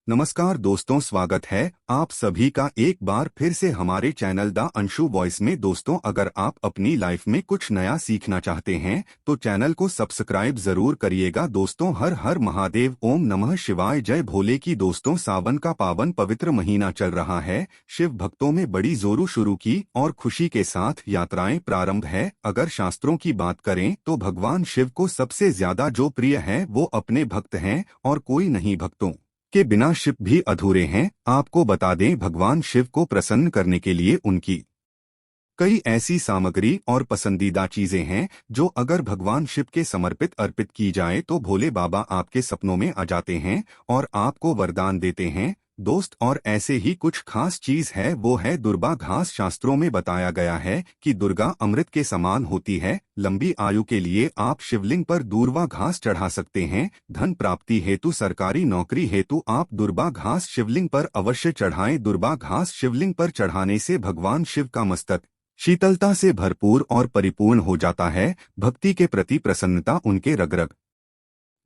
नमस्कार दोस्तों, स्वागत है आप सभी का एक बार फिर से हमारे चैनल द अंशु वॉइस में। दोस्तों, अगर आप अपनी लाइफ में कुछ नया सीखना चाहते हैं तो चैनल को सब्सक्राइब जरूर करिएगा। दोस्तों, हर हर महादेव, ओम नमः शिवाय, जय भोले की। दोस्तों, सावन का पावन पवित्र महीना चल रहा है। शिव भक्तों में बड़ी जोरों शुरू की और खुशी के साथ यात्राएं प्रारंभ है। अगर शास्त्रों की बात करें तो भगवान शिव को सबसे ज्यादा जो प्रिय है वो अपने भक्त हैं और कोई नहीं। भक्तों के बिना शिव भी अधूरे हैं। आपको बता दें, भगवान शिव को प्रसन्न करने के लिए उनकी कई ऐसी सामग्री और पसंदीदा चीजें हैं जो अगर भगवान शिव के समर्पित अर्पित की जाए तो भोले बाबा आपके सपनों में आ जाते हैं और आपको वरदान देते हैं। दोस्त, और ऐसे ही कुछ खास चीज है, वो है दुर्वा घास। शास्त्रों में बताया गया है कि दुर्गा अमृत के समान होती है। लंबी आयु के लिए आप शिवलिंग पर दूर्वा घास चढ़ा सकते हैं। धन प्राप्ति हेतु, सरकारी नौकरी हेतु आप दुर्वा घास शिवलिंग पर अवश्य चढ़ाएं। दुर्वा घास शिवलिंग पर चढ़ाने से भगवान शिव का मस्तक शीतलता से भरपूर और परिपूर्ण हो जाता है। भक्ति के प्रति प्रसन्नता उनके रग रग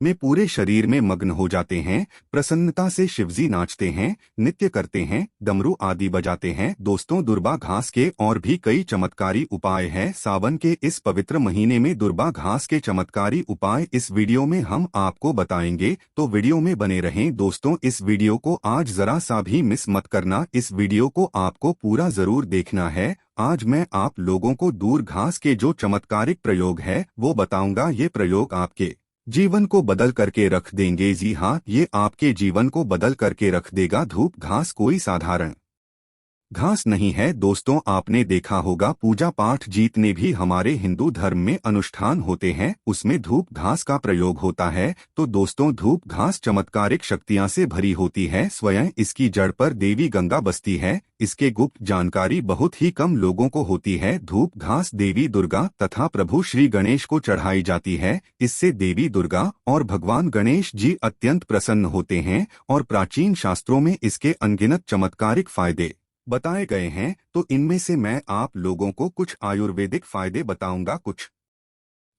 में पूरे शरीर में मग्न हो जाते हैं। प्रसन्नता से शिवजी नाचते हैं, नृत्य करते हैं, डमरू आदि बजाते हैं। दोस्तों, दुर्वा घास के और भी कई चमत्कारी उपाय हैं। सावन के इस पवित्र महीने में दुर्वा घास के चमत्कारी उपाय इस वीडियो में हम आपको बताएंगे, तो वीडियो में बने रहें। दोस्तों, इस वीडियो को आज जरा सा भी मिस मत करना। इस वीडियो को आपको पूरा जरूर देखना है। आज मैं आप लोगों को दूर घास के जो चमत्कारिक प्रयोग है वो बताऊंगा। ये प्रयोग आपके जीवन को बदल करके रख देंगे। जी हाँ, ये आपके जीवन को बदल करके रख देगा। धूप घास कोई साधारण घास नहीं है। दोस्तों, आपने देखा होगा पूजा पाठ जितने भी हमारे हिंदू धर्म में अनुष्ठान होते हैं उसमें धूप घास का प्रयोग होता है। तो दोस्तों, धूप घास चमत्कारिक शक्तियां से भरी होती है। स्वयं इसकी जड़ पर देवी गंगा बसती है। इसके गुप्त जानकारी बहुत ही कम लोगों को होती है। धूप घास देवी दुर्गा तथा प्रभु श्री गणेश को चढ़ाई जाती है। इससे देवी दुर्गा और भगवान गणेश जी अत्यंत प्रसन्न होते हैं और प्राचीन शास्त्रों में इसके अनगिनत चमत्कारिक फायदे बताए गए हैं। तो इनमें से मैं आप लोगों को कुछ आयुर्वेदिक फायदे बताऊंगा, कुछ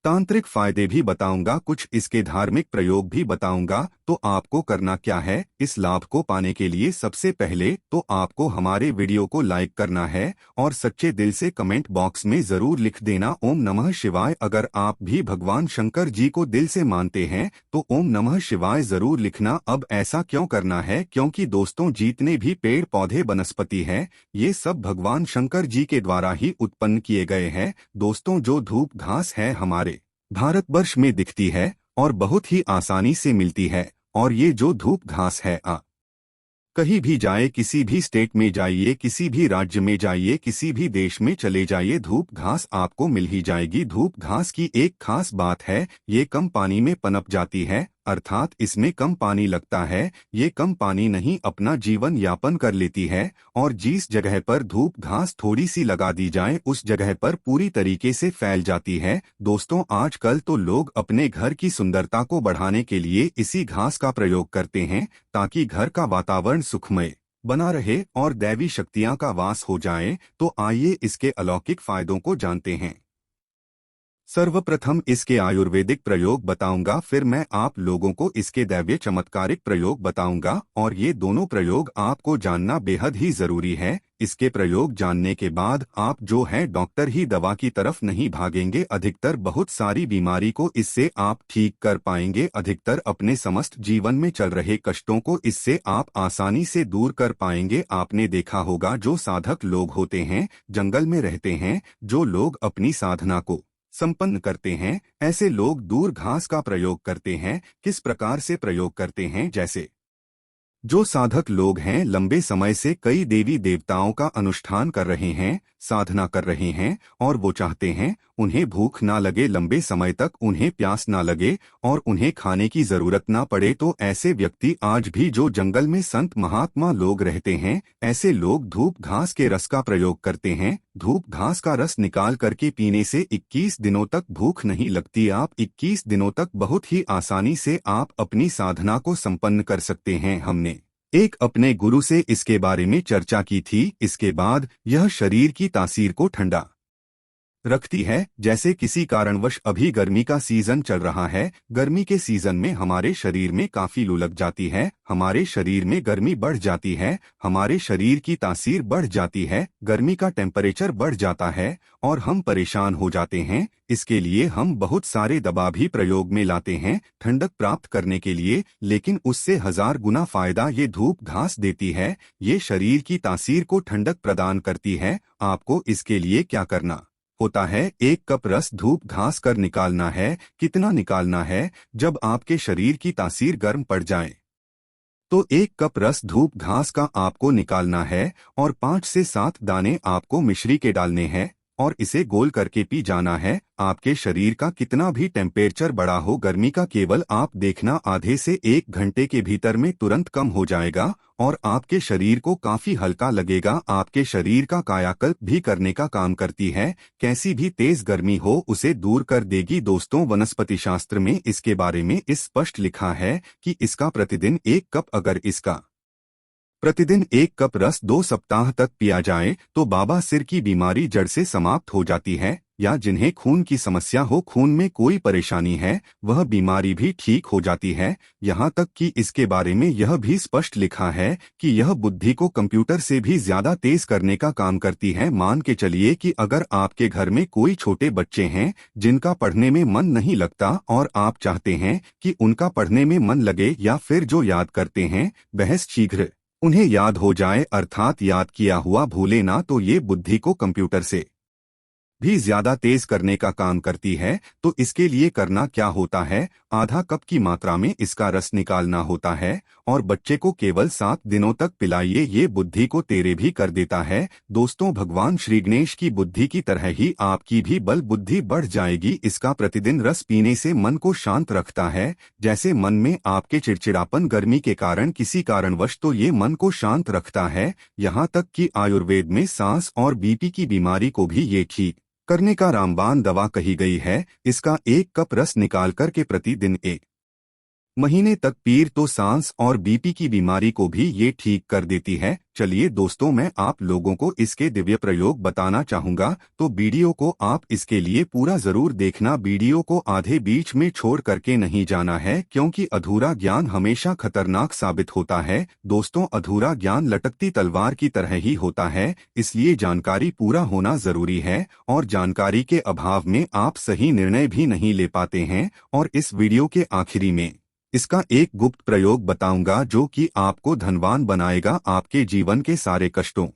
तांत्रिक फायदे भी बताऊंगा, कुछ इसके धार्मिक प्रयोग भी बताऊंगा। तो आपको करना क्या है, इस लाभ को पाने के लिए सबसे पहले तो आपको हमारे वीडियो को लाइक करना है और सच्चे दिल से कमेंट बॉक्स में जरूर लिख देना ओम नमः शिवाय। अगर आप भी भगवान शंकर जी को दिल से मानते हैं तो ओम नमः शिवाय जरूर लिखना। अब ऐसा क्यों करना है, क्योंकि दोस्तों, जितने भी पेड़ पौधे वनस्पति है ये सब भगवान शंकर जी के द्वारा ही उत्पन्न किए गए हैं। दोस्तों, जो धूप घास है हमारे भारतवर्ष में दिखती है और बहुत ही आसानी से मिलती है। और ये जो धूप घास है, कहीं भी जाए, किसी भी स्टेट में जाइए, किसी भी राज्य में जाइए, किसी भी देश में चले जाइए, धूप घास आपको मिल ही जाएगी। धूप घास की एक खास बात है, ये कम पानी में पनप जाती है, अर्थात इसमें कम पानी लगता है। ये कम पानी नहीं, अपना जीवन यापन कर लेती है। और जिस जगह पर धूप घास थोड़ी सी लगा दी जाए उस जगह पर पूरी तरीके से फैल जाती है। दोस्तों, आजकल तो लोग अपने घर की सुंदरता को बढ़ाने के लिए इसी घास का प्रयोग करते हैं ताकि घर का वातावरण सुखमय बना रहे और दैवी शक्तियां का वास हो जाए। तो आइए इसके अलौकिक फायदों को जानते हैं। सर्वप्रथम इसके आयुर्वेदिक प्रयोग बताऊंगा, फिर मैं आप लोगों को इसके दैवीय चमत्कारिक प्रयोग बताऊंगा। और ये दोनों प्रयोग आपको जानना बेहद ही जरूरी है। इसके प्रयोग जानने के बाद आप जो है डॉक्टर ही दवा की तरफ नहीं भागेंगे। अधिकतर बहुत सारी बीमारी को इससे आप ठीक कर पाएंगे। अधिकतर अपने समस्त जीवन में चल रहे कष्टों को इससे आप आसानी से दूर कर पाएंगे। आपने देखा होगा जो साधक लोग होते हैं, जंगल में रहते हैं, जो लोग अपनी साधना को संपन्न करते हैं, ऐसे लोग दूर घास का प्रयोग करते हैं। किस प्रकार से प्रयोग करते हैं, जैसे जो साधक लोग हैं, लंबे समय से कई देवी देवताओं का अनुष्ठान कर रहे हैं, साधना कर रहे हैं और वो चाहते हैं उन्हें भूख ना लगे, लंबे समय तक उन्हें प्यास ना लगे और उन्हें खाने की जरूरत ना पड़े, तो ऐसे व्यक्ति आज भी जो जंगल में संत महात्मा लोग रहते हैं, ऐसे लोग धूप घास के रस का प्रयोग करते हैं। धूप घास का रस निकाल करके पीने से 21 दिनों तक भूख नहीं लगती। आप 21 दिनों तक बहुत ही आसानी से आप अपनी साधना को संपन्न कर सकते हैं। हमने एक अपने गुरु से इसके बारे में चर्चा की थी। इसके बाद यह शरीर की तासीर को ठंडा रखती है। जैसे किसी कारणवश अभी गर्मी का सीजन चल रहा है, गर्मी के सीजन में हमारे शरीर में काफी लू लग जाती है, हमारे शरीर में गर्मी बढ़ जाती है, हमारे शरीर की तासीर बढ़ जाती है, गर्मी का टेम्परेचर बढ़ जाता है और हम परेशान हो जाते हैं। इसके लिए हम बहुत सारे दवा भी प्रयोग में लाते हैं ठंडक प्राप्त करने के लिए, लेकिन उससे 1000 गुना फायदा ये धूप घास देती है। ये शरीर की तासीर को ठंडक प्रदान करती है। आपको इसके लिए क्या करना होता है, 1 कप रस धूप घास कर निकालना है। कितना निकालना है? जब आपके शरीर की तासीर गर्म पड़ जाए तो 1 कप रस धूप घास का आपको निकालना है और 5 से 7 दाने आपको मिश्री के डालने हैं और इसे गोल करके पी जाना है। आपके शरीर का कितना भी टेम्परेचर बढ़ा हो, गर्मी का केवल आप देखना आधे से 1 घंटे के भीतर में तुरंत कम हो जाएगा और आपके शरीर को काफी हल्का लगेगा। आपके शरीर का कायाकल्प भी करने का काम करती है। कैसी भी तेज गर्मी हो उसे दूर कर देगी। दोस्तों, वनस्पति शास्त्र में इसके बारे में स्पष्ट लिखा है कि इसका प्रतिदिन 1 कप, अगर इसका प्रतिदिन 1 कप रस 2 सप्ताह तक पिया जाए तो बाबा सिर की बीमारी जड़ से समाप्त हो जाती है। या जिन्हें खून की समस्या हो, खून में कोई परेशानी है, वह बीमारी भी ठीक हो जाती है। यहाँ तक कि इसके बारे में यह भी स्पष्ट लिखा है कि यह बुद्धि को कंप्यूटर से भी ज्यादा तेज करने का काम करती है। मान के चलिए कि अगर आपके घर में कोई छोटे बच्चे हैं जिनका पढ़ने में मन नहीं लगता और आप चाहते हैं कि उनका पढ़ने में मन लगे, या फिर जो याद करते हैं वह शीघ्र उन्हें याद हो जाए, अर्थात याद किया हुआ भूले ना, तो ये बुद्धि को कंप्यूटर से भी ज्यादा तेज करने का काम करती है। तो इसके लिए करना क्या होता है, आधा कप की मात्रा में इसका रस निकालना होता है और बच्चे को केवल 7 दिनों तक पिलाइए। ये बुद्धि को तेरे भी कर देता है। दोस्तों, भगवान श्री गणेश की बुद्धि की तरह ही आपकी भी बल बुद्धि बढ़ जाएगी। इसका प्रतिदिन रस पीने से मन को शांत रखता है। जैसे मन में आपके चिड़चिड़ापन गर्मी के कारण किसी कारणवश, तो ये मन को शांत रखता है। यहाँ तक कि आयुर्वेद में सांस और बीपी की बीमारी को भी ये ठीक करने का रामबाण दवा कही गई है। इसका 1 कप रस निकाल कर के प्रतिदिन 1 महीने तक पीर तो सांस और बीपी की बीमारी को भी ये ठीक कर देती है। चलिए दोस्तों, मैं आप लोगों को इसके दिव्य प्रयोग बताना चाहूंगा, तो वीडियो को आप इसके लिए पूरा जरूर देखना। वीडियो को आधे बीच में छोड़ करके नहीं जाना है, क्योंकि अधूरा ज्ञान हमेशा खतरनाक साबित होता है। दोस्तों, अधूरा ज्ञान लटकती तलवार की तरह ही होता है, इसलिए जानकारी पूरा होना जरूरी है और जानकारी के अभाव में आप सही निर्णय भी नहीं ले पाते हैं। और इस वीडियो के आखिरी में इसका एक गुप्त प्रयोग बताऊंगा जो कि आपको धनवान बनाएगा, आपके जीवन के सारे कष्टों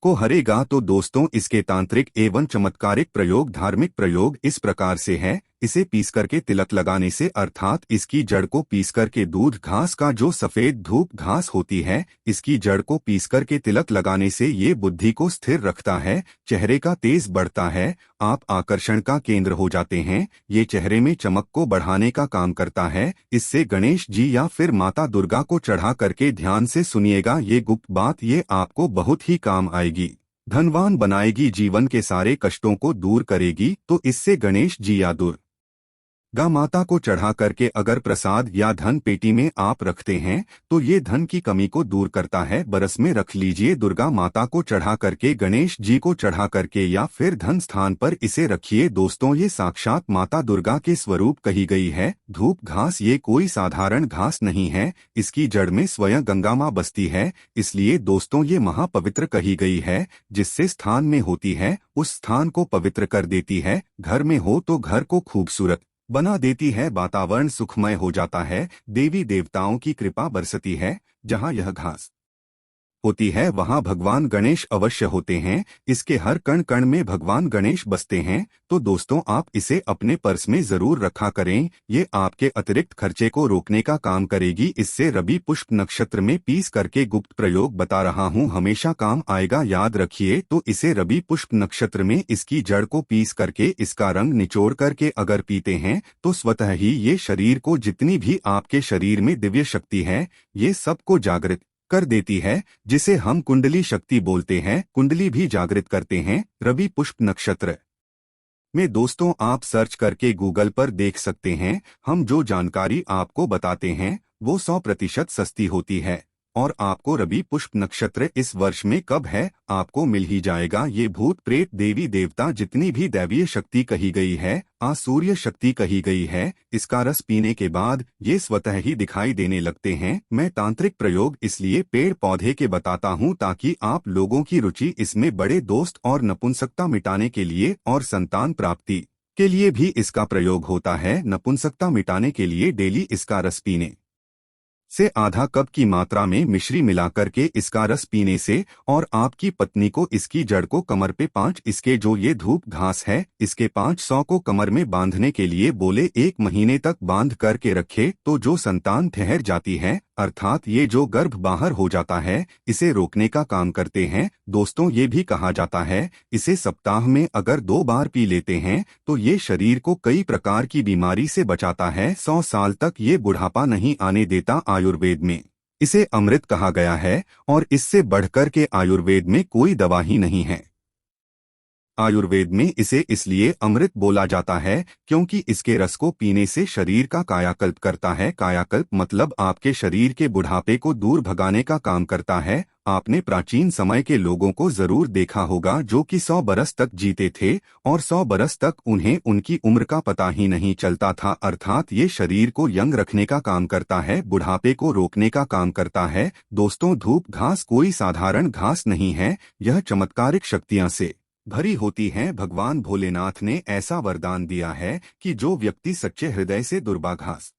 को हरेगा। तो दोस्तों, इसके तांत्रिक एवं चमत्कारिक प्रयोग, धार्मिक प्रयोग इस प्रकार से है। इसे पीस करके तिलक लगाने से, अर्थात इसकी जड़ को पीस करके दूध घास का जो सफेद धूप घास होती है, इसकी जड़ को पीस करके तिलक लगाने से ये बुद्धि को स्थिर रखता है, चेहरे का तेज बढ़ता है, आप आकर्षण का केंद्र हो जाते हैं। ये चेहरे में चमक को बढ़ाने का काम करता है। इससे गणेश जी या फिर माता दुर्गा को चढ़ा करके ध्यान से सुनिएगा, ये गुप्त बात ये आपको बहुत ही काम आएगी, धनवान बनाएगी, जीवन के सारे कष्टों को दूर करेगी। तो इससे गणेश जी या दुर्गा माता को चढ़ा करके अगर प्रसाद या धन पेटी में आप रखते हैं तो ये धन की कमी को दूर करता है। बरस में रख लीजिए, दुर्गा माता को चढ़ा करके, गणेश जी को चढ़ा करके, या फिर धन स्थान पर इसे रखिए। दोस्तों, ये साक्षात माता दुर्गा के स्वरूप कही गई है। धूप घास ये कोई साधारण घास नहीं है, इसकी जड़ में स्वयं गंगा माँ बसती है। इसलिए दोस्तों, ये महापवित्र कही गई है। जिससे स्थान में होती है उस स्थान को पवित्र कर देती है। घर में हो तो घर को खूबसूरत बना देती है, वातावरण सुखमय हो जाता है, देवी देवताओं की कृपा बरसती है। जहाँ यह घास होती है वहाँ भगवान गणेश अवश्य होते हैं। इसके हर कण कण में भगवान गणेश बसते हैं। तो दोस्तों, आप इसे अपने पर्स में जरूर रखा करें। ये आपके अतिरिक्त खर्चे को रोकने का काम करेगी। इससे रवि पुष्प नक्षत्र में पीस करके गुप्त प्रयोग बता रहा हूँ, हमेशा काम आएगा, याद रखिए। तो इसे रवि पुष्प नक्षत्र में इसकी जड़ को पीस करके, इसका रंग निचोड़ करके अगर पीते हैं तो स्वतः ही ये शरीर को, जितनी भी आपके शरीर में दिव्य शक्ति है, ये सबको जागृत कर देती है, जिसे हम कुंडली शक्ति बोलते हैं। कुंडली भी जागृत करते हैं रवि पुष्प नक्षत्र में। दोस्तों, आप सर्च करके गूगल पर देख सकते हैं। हम जो जानकारी आपको बताते हैं वो 100% सस्ती होती है। और आपको रबी पुष्प नक्षत्र इस वर्ष में कब है, आपको मिल ही जाएगा। ये भूत प्रेत देवी देवता जितनी भी दैवीय शक्ति कही गई है, आसूर्य शक्ति कही गई है, इसका रस पीने के बाद ये स्वतः ही दिखाई देने लगते हैं। मैं तांत्रिक प्रयोग इसलिए पेड़ पौधे के बताता हूँ ताकि आप लोगों की रुचि इसमें बढ़े। दोस्त और नपुंसकता मिटाने के लिए और संतान प्राप्ति के लिए भी इसका प्रयोग होता है। नपुंसकता मिटाने के लिए डेली इसका रस पीने से आधा कप की मात्रा में मिश्री मिलाकर के इसका रस पीने से, और आपकी पत्नी को इसकी जड़ को कमर पे 5 इसके जो ये धूप घास है इसके 500 को कमर में बांधने के लिए बोले 1 महीने तक बांध करके रखे तो जो संतान ठहर जाती है, अर्थात ये जो गर्भ बाहर हो जाता है, इसे रोकने का काम करते हैं। दोस्तों ये भी कहा जाता है इसे सप्ताह में अगर 2 बार पी लेते हैं तो ये शरीर को कई प्रकार की बीमारी से बचाता है। 100 साल तक ये बुढ़ापा नहीं आने देता। आयुर्वेद में इसे अमृत कहा गया है और इससे बढ़कर के आयुर्वेद में कोई दवा ही नहीं है। आयुर्वेद में इसे इसलिए अमृत बोला जाता है क्योंकि इसके रस को पीने से शरीर का कायाकल्प करता है। कायाकल्प मतलब आपके शरीर के बुढ़ापे को दूर भगाने का काम करता है। आपने प्राचीन समय के लोगों को जरूर देखा होगा जो कि 100 बरस तक जीते थे और 100 बरस तक उन्हें उनकी उम्र का पता ही नहीं चलता था। अर्थात ये शरीर को यंग रखने का काम करता है, बुढ़ापे को रोकने का काम करता है। दोस्तों धूप घास कोई साधारण घास नहीं है, यह चमत्कारिक शक्तियां से भरी होती हैं। भगवान भोलेनाथ ने ऐसा वरदान दिया है कि जो व्यक्ति सच्चे हृदय से दुर्वा घास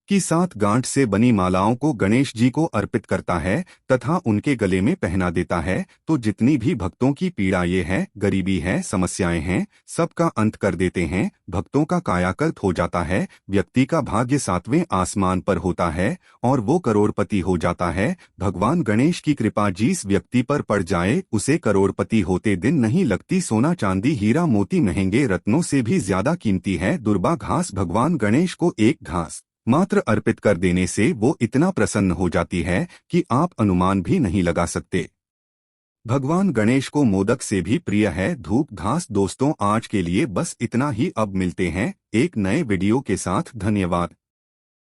की 7 गांठ से बनी मालाओं को गणेश जी को अर्पित करता है तथा उनके गले में पहना देता है तो जितनी भी भक्तों की पीड़ा ये है, गरीबी है, समस्याएं हैं, सबका अंत कर देते हैं। भक्तों का कायाकल्प हो जाता है, व्यक्ति का भाग्य 7वें आसमान पर होता है और वो करोड़पति हो जाता है। भगवान गणेश की कृपा जिस व्यक्ति पर पड़ जाए उसे करोड़पति होते दिन नहीं लगती। सोना चांदी हीरा मोती महंगे रत्नों से भी ज्यादा कीमती है दुर्वा घास। भगवान गणेश को एक घास मात्र अर्पित कर देने से वो इतना प्रसन्न हो जाती है कि आप अनुमान भी नहीं लगा सकते। भगवान गणेश को मोदक से भी प्रिय है धूप घास। दोस्तों आज के लिए बस इतना ही, अब मिलते हैं एक नए वीडियो के साथ। धन्यवाद।